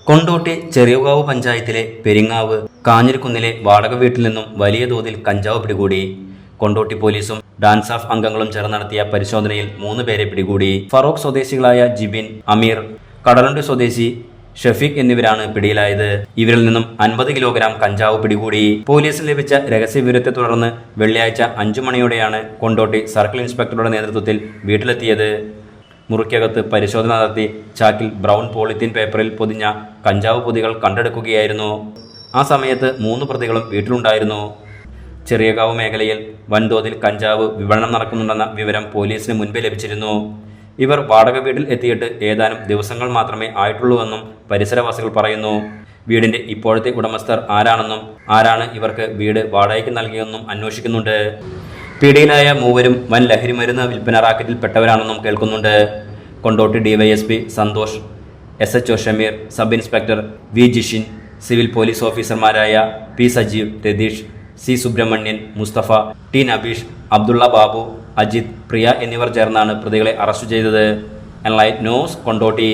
കൊണ്ടോട്ടി ചെറിയകാവ് പഞ്ചായത്തിലെ പെരിങ്ങാവ് കാഞ്ഞിരക്കുന്നിലെ വാടക വീട്ടിൽ നിന്നും വലിയ തോതിൽ കഞ്ചാവ് പിടികൂടി. കൊണ്ടോട്ടി പോലീസും ഡാൻസ് ഓഫ് അംഗങ്ങളും ചേർന്ന് നടത്തിയ പരിശോധനയിൽ 3 പേരെ പിടികൂടി. ഫറോക്ക് സ്വദേശികളായ ജിബിൻ, അമീർ, കടലുണ്ടി സ്വദേശി ഷഫീഖ് എന്നിവരാണ് പിടിയിലായത്. ഇവരിൽ നിന്നും 50 കിലോഗ്രാം കഞ്ചാവ് പിടികൂടി. പോലീസിന് ലഭിച്ച രഹസ്യവിവരത്തെ തുടർന്ന് വെള്ളിയാഴ്ച 5 മണിയോടെയാണ് കൊണ്ടോട്ടി സർക്കിൾ ഇൻസ്പെക്ടറുടെ നേതൃത്വത്തിൽ വീട്ടിലെത്തിയത്. മുറിക്കകത്ത് പരിശോധന നടത്തി ചാക്കിൽ ബ്രൗൺ പോളിത്തീൻ പേപ്പറിൽ പൊതിഞ്ഞ കഞ്ചാവ് പൊതികൾ കണ്ടെടുക്കുകയായിരുന്നു. ആ സമയത്ത് 3 പ്രതികളും വീട്ടിലുണ്ടായിരുന്നു. ചെറിയകാവ് മേഖലയിൽ വൻതോതിൽ കഞ്ചാവ് വിപണനം നടക്കുന്നുണ്ടെന്ന വിവരം പോലീസിന് മുൻപേ ലഭിച്ചിരുന്നു. ഇവർ വാടക വീട്ടിൽ എത്തിയിട്ട് ഏതാനും ദിവസങ്ങൾ മാത്രമേ ആയിട്ടുള്ളൂവെന്നും പരിസരവാസികൾ പറയുന്നു. വീടിന്റെ ഇപ്പോഴത്തെ ഉടമസ്ഥർ ആരാണെന്നും ആരാണ് ഇവർക്ക് വീട് വാടകയ്ക്ക് നൽകിയെന്നും അന്വേഷിക്കുന്നുണ്ട്. പിടിയിലായ 3 വൻ ലഹരിമരുന്ന് വിൽപ്പന റാക്കറ്റിൽ പെട്ടവരാണെന്നും കേൾക്കുന്നുണ്ട്. Kondotty DYSP Santhosh, SHO Shameer, sub inspector V Jishin, civil police ഓഫീസർമാരായ P Sajeev, Ratheesh, C Subrahmanyan, Musthafa, T Nabeesh, Abdulla Babu, Ajith, Priya എന്നിവർ ചേർന്നാണ് പ്രതികളെ അറസ്റ്റ് ചെയ്തത്. Enlight News, Kondotty.